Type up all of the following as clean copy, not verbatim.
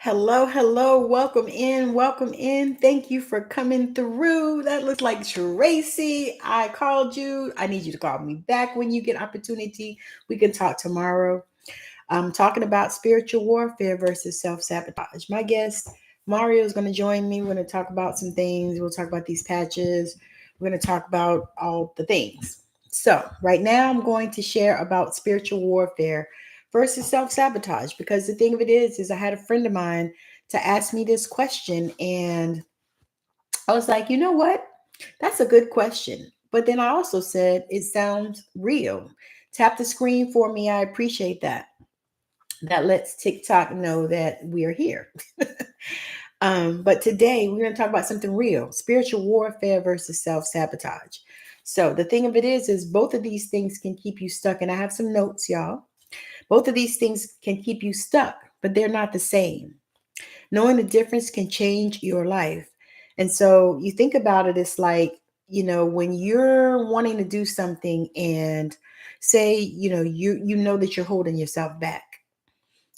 Hello, hello. Welcome in. Welcome in. Thank you for coming through. That looks like Tracy. I called you. I need you to call me back when you get opportunity. We can talk tomorrow. I'm talking about spiritual warfare versus self-sabotage. My guest, Mario, is going to join me. We're going to talk about some things. We'll talk about these patches. We're going to talk about all the things. So, right now, I'm going to share about spiritual warfare versus self-sabotage because the thing of it is I had a friend of mine to ask me this question, and I was like, you know what? That's a good question. But then I also said, it sounds real. Tap the screen for me. I appreciate that. That lets TikTok know that we are here. But today we're going to talk about something real: spiritual warfare versus self sabotage. So, the thing of it is both of these things can keep you stuck. And I have some notes, y'all. Both of these things can keep you stuck, but they're not the same. Knowing the difference can change your life. And so you think about it, it's like, when you're wanting to do something and say, you know that you're holding yourself back.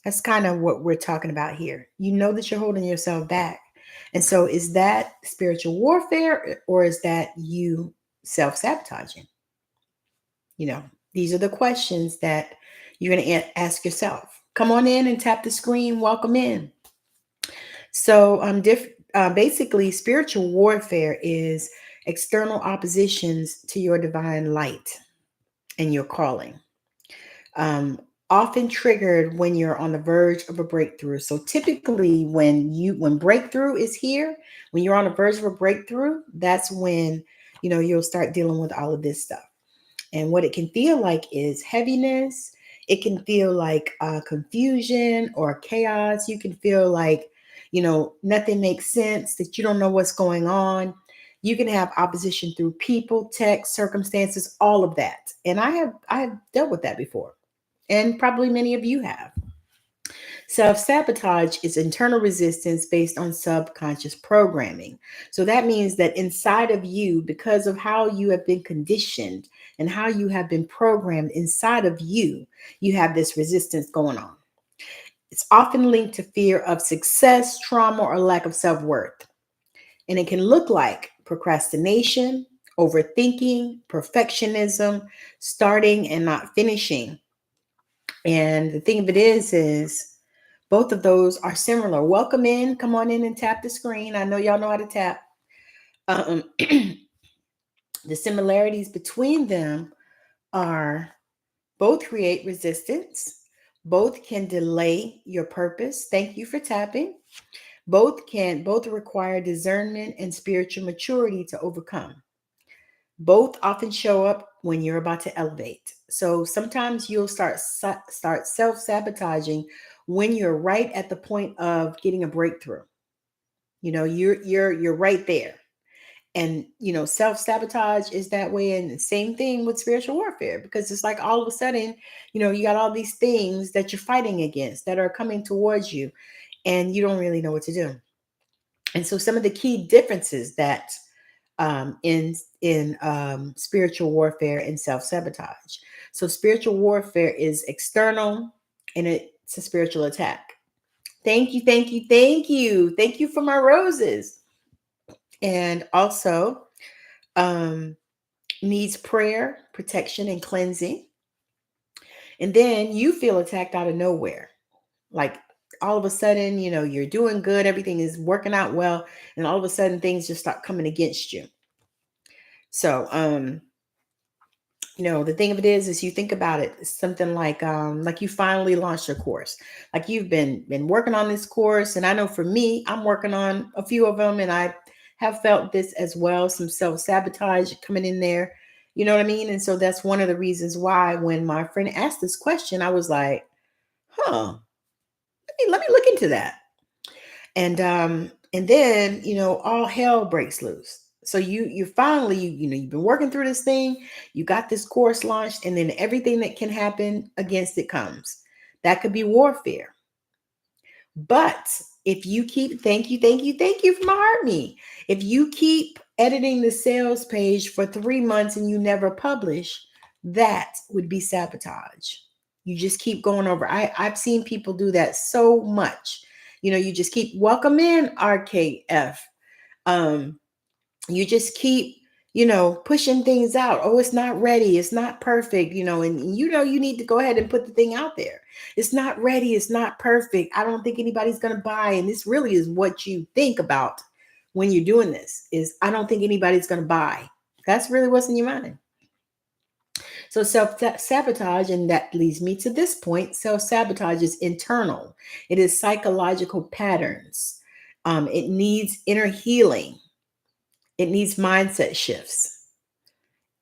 That's kind of what we're talking about here. You know that you're holding yourself back. And so is that spiritual warfare or is that you self-sabotaging? You know, these are the questions that you're going to ask yourself. Come on in and tap the screen. Welcome in. So, basically, spiritual warfare is external oppositions to your divine light and your calling. Um, Often triggered when you're on the verge of a breakthrough. So typically when breakthrough is here, when you're on the verge of a breakthrough, that's when you'll start dealing with all of this stuff. And what it can feel like is heaviness. It can feel like confusion or chaos. You can feel like, nothing makes sense, that you don't know what's going on. You can have opposition through people, text, circumstances, all of that. And I have dealt with that before. And probably many of you have. Self sabotage is internal resistance based on subconscious programming. So that means that inside of you, because of how you have been conditioned and how you have been programmed inside of you, you have this resistance going on. It's often linked to fear of success, trauma, or lack of self worth. And it can look like procrastination, overthinking, perfectionism, starting and not finishing. And the thing of it is both of those are similar. Welcome in. Come on in and tap the screen. I know y'all know how to tap. Um, the similarities between them are both create resistance, both can delay your purpose. Thank you for tapping. Both require discernment and spiritual maturity to overcome. Both often show up when you're about to elevate. So sometimes you'll start self-sabotaging when you're right at the point of getting a breakthrough. You're right there. And self-sabotage is that way. And the same thing with spiritual warfare, because it's like all of a sudden, you got all these things that you're fighting against that are coming towards you, and you don't really know what to do. And so some of the key differences that in spiritual warfare and self sabotage. So spiritual warfare is external, and it's a spiritual attack. Thank you, thank you, thank you, thank you for my roses. And also um, needs prayer, protection, and cleansing. And then you feel attacked out of nowhere, like all of a sudden, you're doing good, everything is working out well, and all of a sudden things just start coming against you. So the thing of it is you think about it, it's something like you finally launched a course, like you've been working on this course. And I know for me, I'm working on a few of them, and I have felt this as well, some self-sabotage coming in there, you know what I mean? And so that's one of the reasons why when my friend asked this question, I was like, huh, let me look into that. And then all hell breaks loose. So you finally, you've been working through this thing, you got this course launched, and then everything that can happen against it comes. That could be warfare. But if you keep, thank you from my heart, me, if you keep editing the sales page for 3 months and you never publish, that would be sabotage. You just keep going over. I've seen people do that so much. You just keep welcome in RKF. Um, you just keep, pushing things out. Oh, it's not ready. It's not perfect, and you need to go ahead and put the thing out there. It's not ready. It's not perfect. I don't think anybody's going to buy. And this really is what you think about when you're doing this is I don't think anybody's going to buy. That's really what's in your mind. So self-sabotage, and that leads me to this point. Self-sabotage is internal. It is psychological patterns. It needs inner healing. It needs mindset shifts.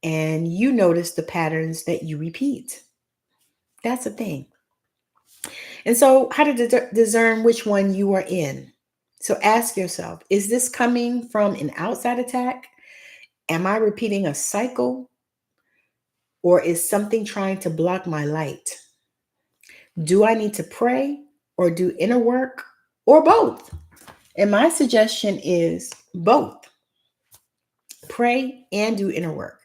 And you notice the patterns that you repeat. That's the thing. And so, how to discern which one you are in? So, ask yourself, is this coming from an outside attack? Am I repeating a cycle? Or is something trying to block my light? Do I need to pray or do inner work or both? And my suggestion is both. Pray and do inner work.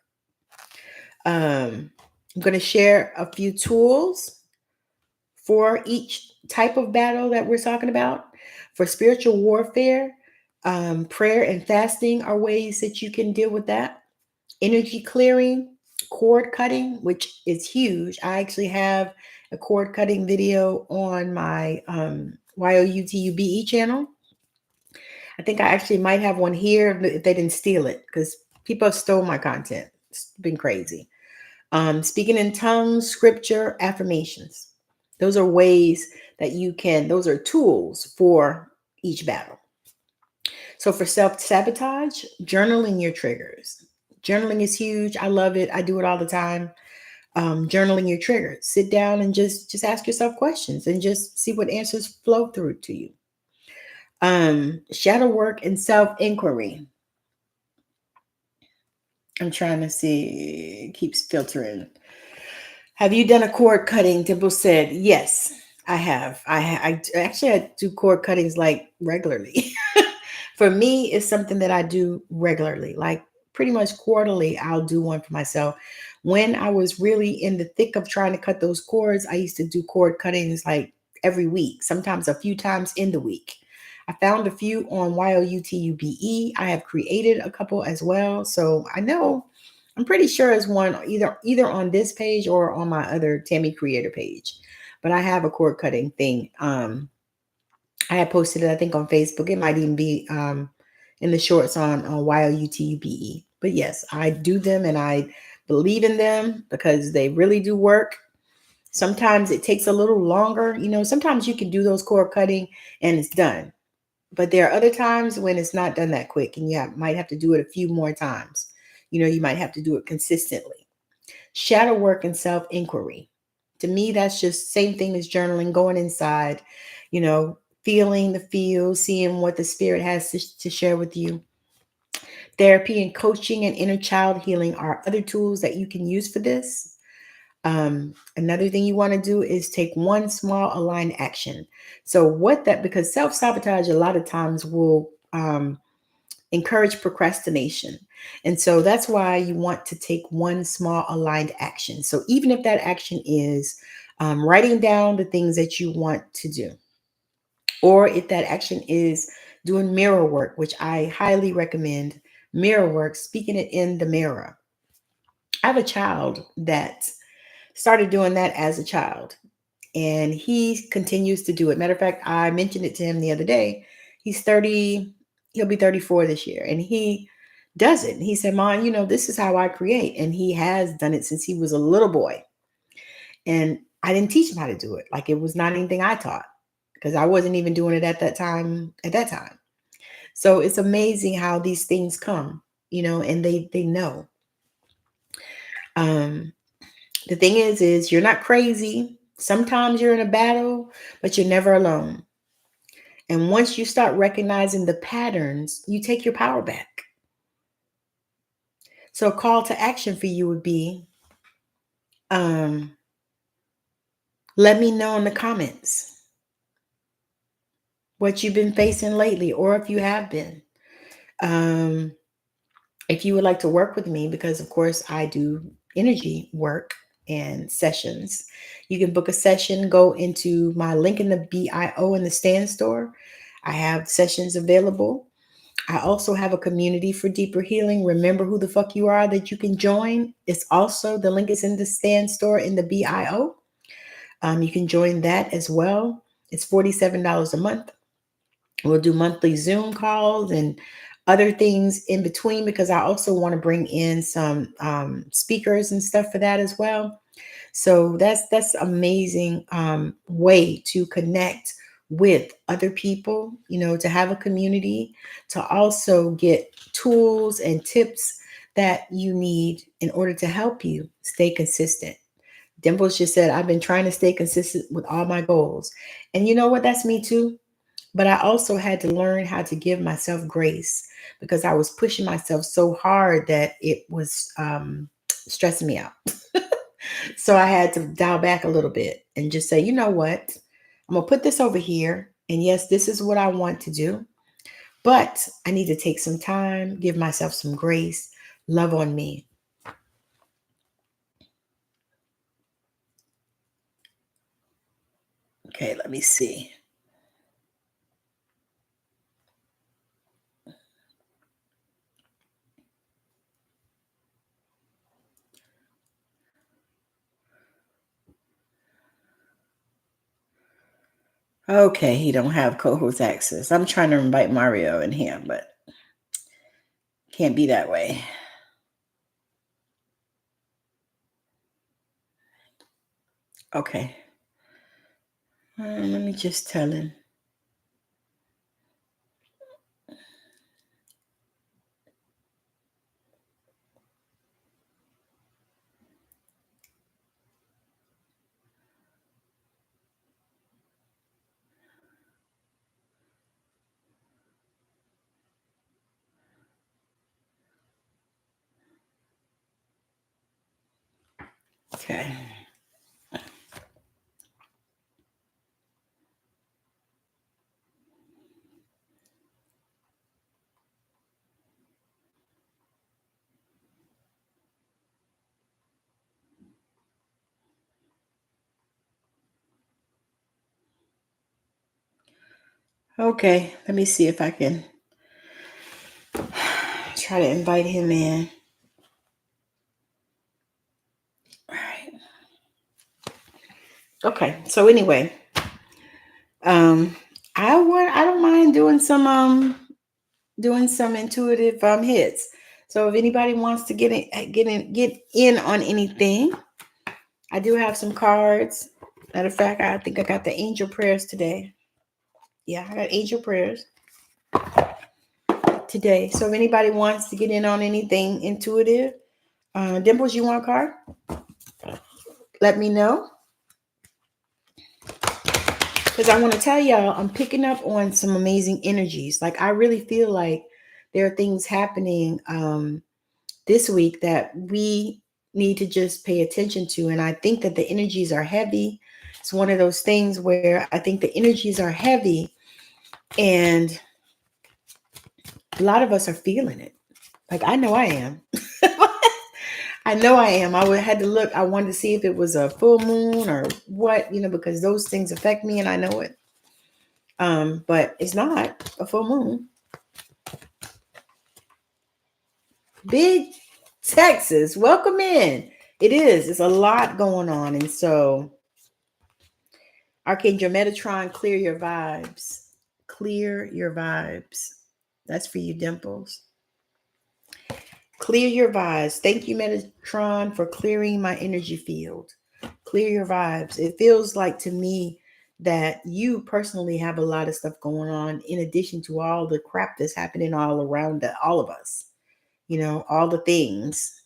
I'm going to share a few tools for each type of battle that we're talking about. For spiritual warfare, prayer and fasting are ways that you can deal with that. Energy clearing, cord cutting, which is huge. I actually have a cord cutting video on my YOUTUBE channel. I think I actually might have one here if they didn't steal it, because people have stolen my content. It's been crazy. Speaking in tongues, scripture, affirmations. Those are ways that those are tools for each battle. So for self-sabotage, journaling your triggers. Journaling is huge. I love it. I do it all the time. Journaling your triggers. Sit down and just ask yourself questions and just see what answers flow through to you. Shadow work and self-inquiry. I'm trying to see. It keeps filtering. Have you done a cord cutting? Dimple said, yes, I have. I do cord cuttings like regularly. For me, it's something that I do regularly, like pretty much quarterly. I'll do one for myself. When I was really in the thick of trying to cut those cords, I used to do cord cuttings like every week, sometimes a few times in the week. I found a few on YOUTUBE. I have created a couple as well. So I'm pretty sure it's one either on this page or on my other Tammy Creator page. But I have a cord cutting thing. I had posted it, I think, on Facebook. It might even be in the shorts on YOUTUBE. But yes, I do them and I believe in them because they really do work. Sometimes it takes a little longer. Sometimes you can do those cord cutting and it's done. But there are other times when it's not done that quick and you might have to do it a few more times. You might have to do it consistently. Shadow work and self-inquiry. To me, that's just same thing as journaling, going inside, feeling the feel, seeing what the spirit has to share with you. Therapy and coaching and inner child healing are other tools that you can use for this. Another thing you want to do is take one small aligned action. So because self-sabotage a lot of times will encourage procrastination. And so that's why you want to take one small aligned action. So even if that action is writing down the things that you want to do, or if that action is doing mirror work, which I highly recommend mirror work, speaking it in the mirror. I have a child that started doing that as a child, and he continues to do it. Matter of fact, I mentioned it to him the other day. He's 30, he'll be 34 this year, and he does it. He said, Mom, this is how I create. And he has done it since he was a little boy. And I didn't teach him how to do it. Like, it was not anything I taught because I wasn't even doing it at that time. So it's amazing how these things come, and they know. The thing is you're not crazy. Sometimes you're in a battle, but you're never alone. And once you start recognizing the patterns, you take your power back. So a call to action for you would be, let me know in the comments what you've been facing lately, or if you have been. If you would like to work with me, because of course I do energy work, and sessions. You can book a session, go into my link in the bio in the stand store. I have sessions available. I also have a community for deeper healing. Remember who the fuck you are that you can join. It's also the link is in the stand store in the bio. You can join that as well. It's $47 a month. We'll do monthly Zoom calls and other things in between because I also want to bring in some speakers and stuff for that as well. So that's amazing way to connect with other people, to have a community, to also get tools and tips that you need in order to help you stay consistent. Dimples just said, I've been trying to stay consistent with all my goals. And you know what? That's me too. But I also had to learn how to give myself grace because I was pushing myself so hard that it was stressing me out. So I had to dial back a little bit and just say, you know what? I'm going to put this over here. And yes, this is what I want to do. But I need to take some time, give myself some grace, love on me. Okay, let me see. Okay, he don't have co-host access. I'm trying to invite Mario in here, but can't be that way. Okay. Let me just tell him. Okay. Okay, let me see if I can try to invite him in. All right. Okay. So anyway, I don't mind doing some intuitive hits. So if anybody wants to get in on anything, I do have some cards. Matter of fact, I think I got the angel prayers today. Yeah, I got angel prayers today. So if anybody wants to get in on anything intuitive, Dimples, you want a card? Let me know. Because I want to tell y'all, I'm picking up on some amazing energies. Like I really feel like there are things happening this week that we need to just pay attention to. And I think that the energies are heavy. It's one of those things where I think the energies are heavy and a lot of us are feeling it. Like I know I am. I know I am. Had to look. I wanted to see if it was a full moon or what, because those things affect me and I know it. But it's not a full moon. Big Texas, welcome in. It is. It's a lot going on. And so Archangel Metatron, clear your vibes. Clear your vibes. That's for you, Dimples. Clear your vibes. Thank you, Metatron, for clearing my energy field. Clear your vibes. It feels like to me that you personally have a lot of stuff going on in addition to all the crap that's happening all around all of us. All the things.